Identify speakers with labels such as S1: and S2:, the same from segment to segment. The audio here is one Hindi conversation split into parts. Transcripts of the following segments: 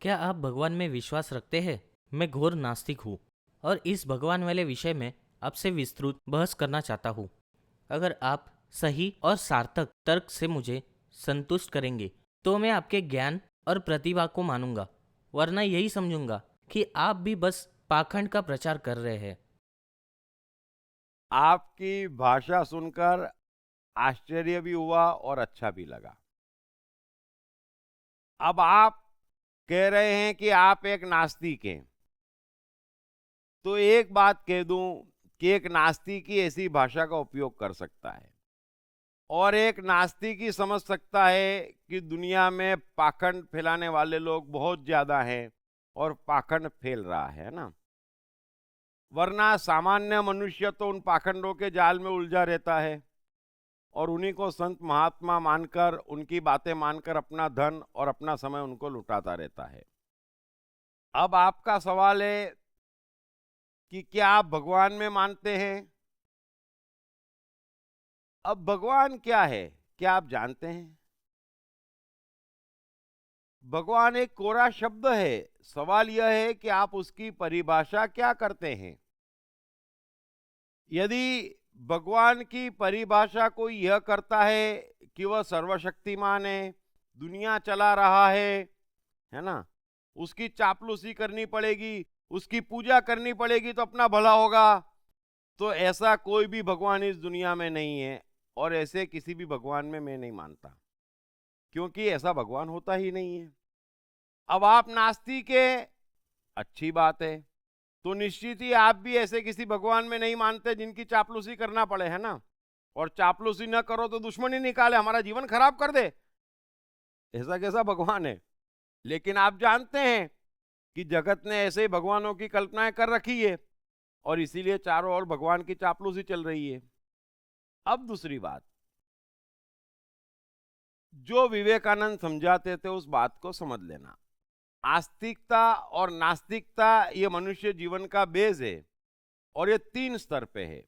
S1: क्या आप भगवान में विश्वास रखते हैं? मैं घोर नास्तिक हूँ और इस भगवान वाले विषय में आपसे विस्तृत बहस करना चाहता हूँ। अगर आप सही और सार्थक तर्क से मुझे संतुष्ट करेंगे, तो मैं आपके ज्ञान और प्रतिभा को मानूंगा, वरना यही समझूंगा कि आप भी बस पाखंड का प्रचार कर रहे हैं।
S2: आपकी भाषा सुनकर आश्चर्य भी हुआ और अच्छा भी लगा। अब आप कह रहे हैं कि आप एक नास्तिक हैं, तो एक बात कह दूं कि एक नास्तिक ही ऐसी भाषा का उपयोग कर सकता है और एक नास्तिक ही समझ सकता है कि दुनिया में पाखंड फैलाने वाले लोग बहुत ज्यादा हैं और पाखंड फैल रहा है ना। वरना सामान्य मनुष्य तो उन पाखंडों के जाल में उलझा रहता है और उन्हीं को संत महात्मा मानकर, उनकी बातें मानकर अपना धन और अपना समय उनको लुटाता रहता है। अब आपका सवाल है कि क्या आप भगवान में मानते हैं? अब भगवान क्या है, क्या आप जानते हैं? भगवान एक कोरा शब्द है। सवाल यह है कि आप उसकी परिभाषा क्या करते हैं। यदि भगवान की परिभाषा कोई यह करता है कि वह सर्वशक्तिमान है, दुनिया चला रहा है ना, उसकी चापलूसी करनी पड़ेगी, उसकी पूजा करनी पड़ेगी तो अपना भला होगा, तो ऐसा कोई भी भगवान इस दुनिया में नहीं है और ऐसे किसी भी भगवान में मैं नहीं मानता, क्योंकि ऐसा भगवान होता ही नहीं है। अब आप नास्तिक है, अच्छी बात है, तो निश्चित ही आप भी ऐसे किसी भगवान में नहीं मानते जिनकी चापलूसी करना पड़े, है ना। और चापलूसी न करो तो दुश्मनी निकाले, हमारा जीवन खराब कर दे, ऐसा कैसा भगवान है। लेकिन आप जानते हैं कि जगत ने ऐसे ही भगवानों की कल्पनाएं कर रखी है और इसीलिए चारों ओर भगवान की चापलूसी चल रही है। अब दूसरी बात, जो विवेकानंद समझाते थे उस बात को समझ लेना। आस्तिकता और नास्तिकता ये मनुष्य जीवन का बेस है और ये 3 स्तर पे है।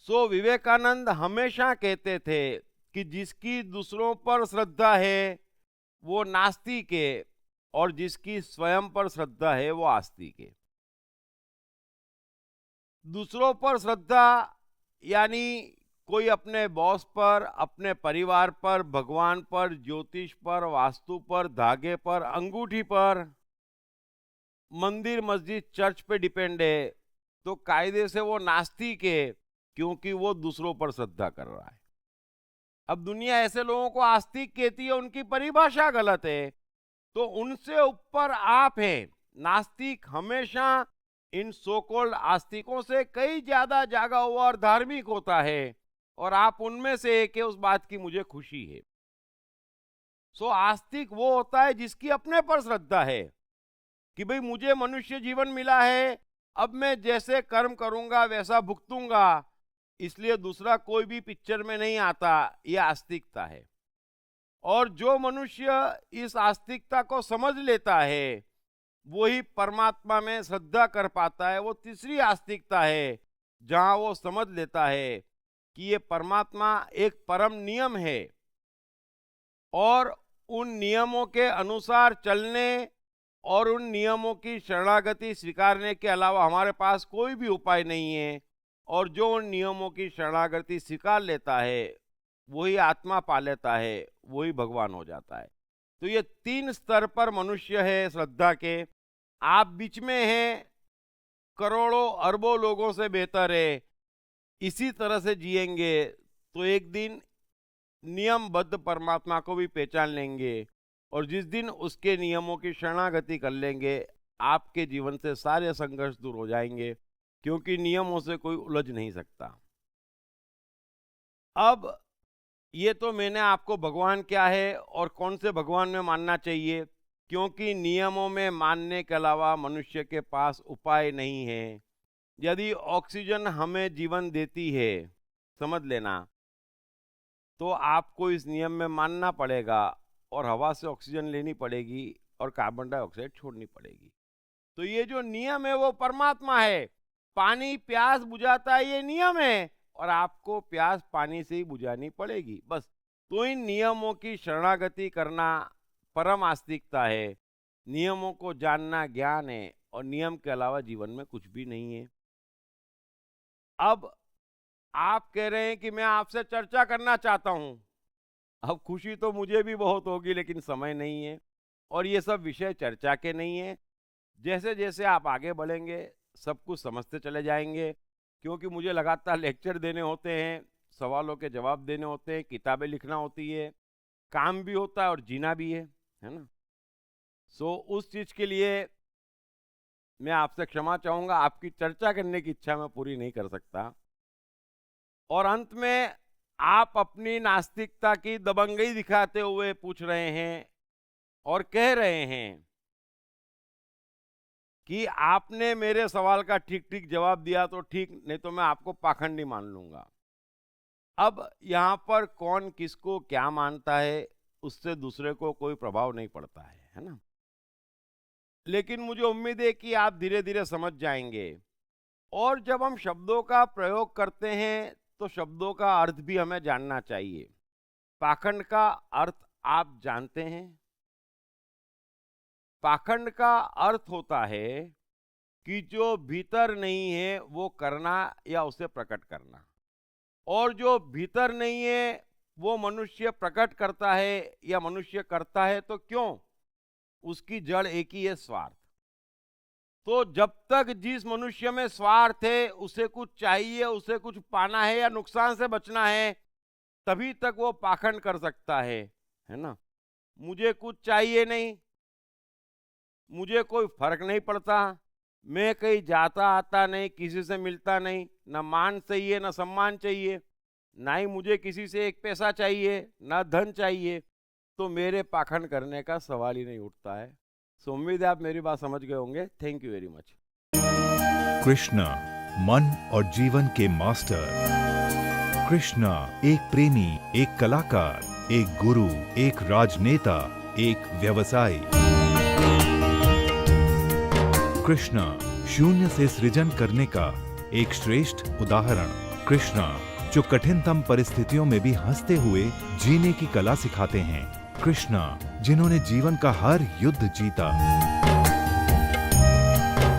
S2: सो विवेकानंद हमेशा कहते थे कि जिसकी दूसरों पर श्रद्धा है वो नास्तिक है और जिसकी स्वयं पर श्रद्धा है वो आस्तिक है। दूसरों पर श्रद्धा यानी कोई अपने बॉस पर, अपने परिवार पर, भगवान पर, ज्योतिष पर, वास्तु पर, धागे पर, अंगूठी पर, मंदिर, मस्जिद, चर्च पे डिपेंड है, तो कायदे से वो नास्तिक है, क्योंकि वो दूसरों पर श्रद्धा कर रहा है। अब दुनिया ऐसे लोगों को आस्तिक कहती है, उनकी परिभाषा गलत है, तो उनसे ऊपर आप हैं। नास्तिक हमेशा इन सो कॉल्ड आस्तिकों से कई ज्यादा जागा हुआ और धार्मिक होता है और आप उनमें से एक है, उस बात की मुझे खुशी है। सो आस्तिक वो होता है जिसकी अपने पर श्रद्धा है कि भाई मुझे मनुष्य जीवन मिला है, अब मैं जैसे कर्म करूंगा वैसा भुगतूंगा, इसलिए दूसरा कोई भी पिक्चर में नहीं आता, ये आस्तिकता है। और जो मनुष्य इस आस्तिकता को समझ लेता है वही परमात्मा में श्रद्धा कर पाता है, वो तीसरी आस्तिकता है, जहां वो समझ लेता है कि ये परमात्मा एक परम नियम है और उन नियमों के अनुसार चलने और उन नियमों की शरणागति स्वीकारने के अलावा हमारे पास कोई भी उपाय नहीं है। और जो उन नियमों की शरणागति स्वीकार लेता है वही आत्मा पा लेता है, वही भगवान हो जाता है। तो ये 3 स्तर पर मनुष्य है श्रद्धा के। आप बीच में हैं, करोड़ों अरबों लोगों से बेहतर है, इसी तरह से जिएंगे तो एक दिन नियमबद्ध परमात्मा को भी पहचान लेंगे और जिस दिन उसके नियमों की शरणागति कर लेंगे आपके जीवन से सारे संघर्ष दूर हो जाएंगे, क्योंकि नियमों से कोई उलझ नहीं सकता। अब ये तो मैंने आपको भगवान क्या है और कौन से भगवान में मानना चाहिए, क्योंकि नियमों में मानने के अलावा मनुष्य के पास उपाय नहीं है। यदि ऑक्सीजन हमें जीवन देती है, समझ लेना, तो आपको इस नियम में मानना पड़ेगा और हवा से ऑक्सीजन लेनी पड़ेगी और कार्बन डाइऑक्साइड छोड़नी पड़ेगी। तो ये जो नियम है वो परमात्मा है। पानी प्यास बुझाता है, ये नियम है, और आपको प्यास पानी से ही बुझानी पड़ेगी बस। तो इन नियमों की शरणागति करना परम आस्तिकता है। नियमों को जानना ज्ञान है और नियम के अलावा जीवन में कुछ भी नहीं है। अब आप कह रहे हैं कि मैं आपसे चर्चा करना चाहता हूं। अब खुशी तो मुझे भी बहुत होगी, लेकिन समय नहीं है और ये सब विषय चर्चा के नहीं है। जैसे जैसे आप आगे बढ़ेंगे सब कुछ समझते चले जाएंगे, क्योंकि मुझे लगातार लेक्चर देने होते हैं, सवालों के जवाब देने होते हैं, किताबें लिखना होती है, काम भी होता है और जीना भी है ना। सो उस चीज के लिए मैं आपसे क्षमा चाहूंगा, आपकी चर्चा करने की इच्छा मैं पूरी नहीं कर सकता। और अंत में आप अपनी नास्तिकता की दबंगई दिखाते हुए पूछ रहे हैं और कह रहे हैं कि आपने मेरे सवाल का ठीक ठीक जवाब दिया तो ठीक, नहीं तो मैं आपको पाखंडी मान लूंगा। अब यहाँ पर कौन किसको क्या मानता है उससे दूसरे को कोई प्रभाव नहीं पड़ता है ना। लेकिन मुझे उम्मीद है कि आप धीरे धीरे समझ जाएंगे। और जब हम शब्दों का प्रयोग करते हैं तो शब्दों का अर्थ भी हमें जानना चाहिए। पाखंड का अर्थ आप जानते हैं? पाखंड का अर्थ होता है कि जो भीतर नहीं है वो करना या उसे प्रकट करना, और जो भीतर नहीं है वो मनुष्य प्रकट करता है या मनुष्य करता है तो क्यों? उसकी जड़ एक ही है, स्वार्थ। तो जब तक जिस मनुष्य में स्वार्थ है, उसे कुछ चाहिए, उसे कुछ पाना है या नुकसान से बचना है, तभी तक वो पाखंड कर सकता है ना। मुझे कुछ चाहिए नहीं, मुझे कोई फर्क नहीं पड़ता, मैं कहीं जाता आता नहीं, किसी से मिलता नहीं, ना मान चाहिए ना सम्मान चाहिए, ना ही मुझे किसी से एक पैसा चाहिए ना धन चाहिए, तो मेरे पाखंड करने का सवाल ही नहीं उठता है। सो उम्मीद है आप मेरी बात समझ गए होंगे। Thank you very much.
S3: Krishna, मन और जीवन के मास्टर। कृष्णा एक प्रेमी, एक कलाकार, एक गुरु, एक राजनेता, एक व्यवसायी। कृष्णा शून्य से सृजन करने का एक श्रेष्ठ उदाहरण। कृष्णा जो कठिनतम परिस्थितियों में भी हंसते हुए जीने की कला सिखाते हैं। कृष्णा जिन्होंने जीवन का हर युद्ध जीता।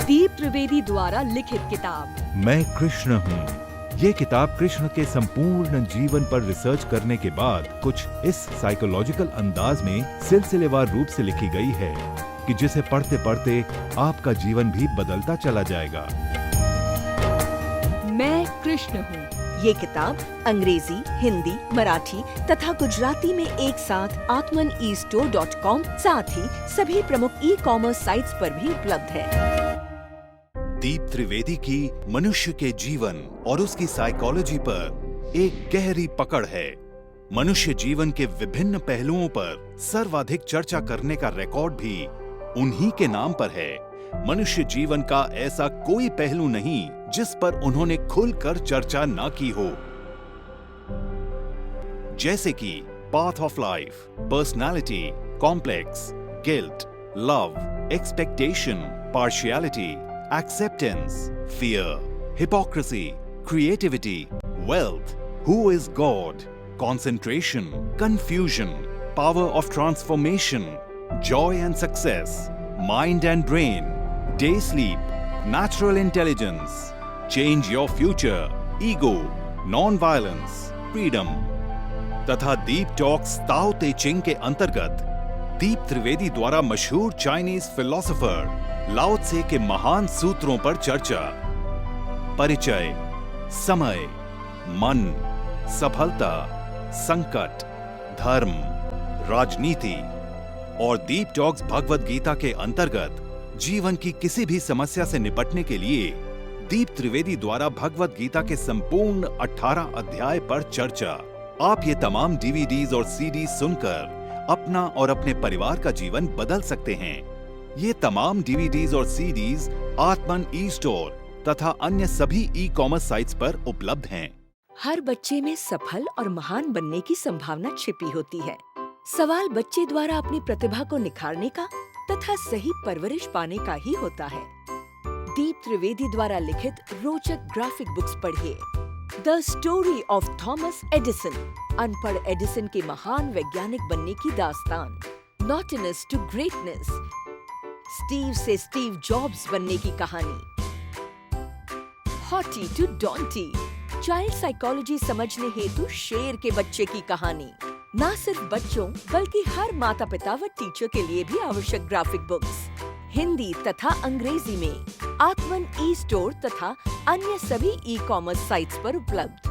S4: दीप त्रिवेदी द्वारा लिखित किताब
S3: मैं कृष्ण हूँ। ये किताब कृष्ण के संपूर्ण जीवन पर रिसर्च करने के बाद कुछ इस साइकोलॉजिकल अंदाज में सिलसिलेवार रूप से लिखी गई है कि जिसे पढ़ते पढ़ते आपका जीवन भी बदलता चला जाएगा।
S4: मैं कृष्ण हूँ। ये किताब अंग्रेजी, हिंदी, मराठी तथा गुजराती में एक साथ atmanestore.com साथ ही सभी प्रमुख ई-कॉमर्स साइट्स पर भी उपलब्ध है।
S3: दीप त्रिवेदी की मनुष्य के जीवन और उसकी साइकोलॉजी पर एक गहरी पकड़ है। मनुष्य जीवन के विभिन्न पहलुओं पर सर्वाधिक चर्चा करने का रिकॉर्ड भी उन्हीं के नाम पर है। मनुष्य जीवन का ऐसा कोई पहलू नहीं जिस पर उन्होंने खुलकर चर्चा ना की हो, जैसे कि path of life, personality, complex, guilt, love, expectation, partiality, acceptance, fear, hypocrisy, creativity, wealth, who is God, concentration, confusion, power of transformation, joy and success, mind and brain, day sleep, natural intelligence, change your future, ego, non-violence, freedom तथा दीप टॉक्स ताओ ते चिंग के अंतर्गत दीप त्रिवेदी द्वारा मशहूर चाइनीज फिलोसोफर लाओ त्से के महान सूत्रों पर चर्चा। परिचय, समय, मन, सफलता, संकट, धर्म, राजनीति और दीप टॉक्स भगवद गीता के अंतर्गत जीवन की किसी भी समस्या से निपटने के लिए दीप त्रिवेदी द्वारा भगवद गीता के संपूर्ण 18 अध्याय पर चर्चा। आप ये तमाम डीवीडीज और सीडी सुनकर अपना और अपने परिवार का जीवन बदल सकते हैं। ये तमाम डीवीडीज और सीडीज आत्मन ई स्टोर तथा अन्य सभी ई-कॉमर्स साइट्स पर उपलब्ध हैं।
S4: हर बच्चे में सफल और महान बनने की संभावना छिपी होती है। सवाल बच्चे द्वारा अपनी प्रतिभा को निखारने का तथा सही परवरिश पाने का ही होता है। दीप त्रिवेदी द्वारा लिखित रोचक ग्राफिक बुक्स पढ़िए। The story of Thomas Edison, अनपढ़ एडिसन के महान वैज्ञानिक बनने की दास्तान। नॉटिनेस टू ग्रेटनेस, स्टीव से स्टीव जॉब्स बनने की कहानी, हॉटी टू डॉन्टी, चाइल्ड साइकोलॉजी समझने हेतु शेर के बच्चे की कहानी। ना सिर्फ बच्चों बल्कि हर माता पिता व टीचर के लिए भी आवश्यक ग्राफिक बुक्स हिंदी तथा अंग्रेजी में आत्मन ई स्टोर तथा अन्य सभी ई कॉमर्स साइट्स पर उपलब्ध।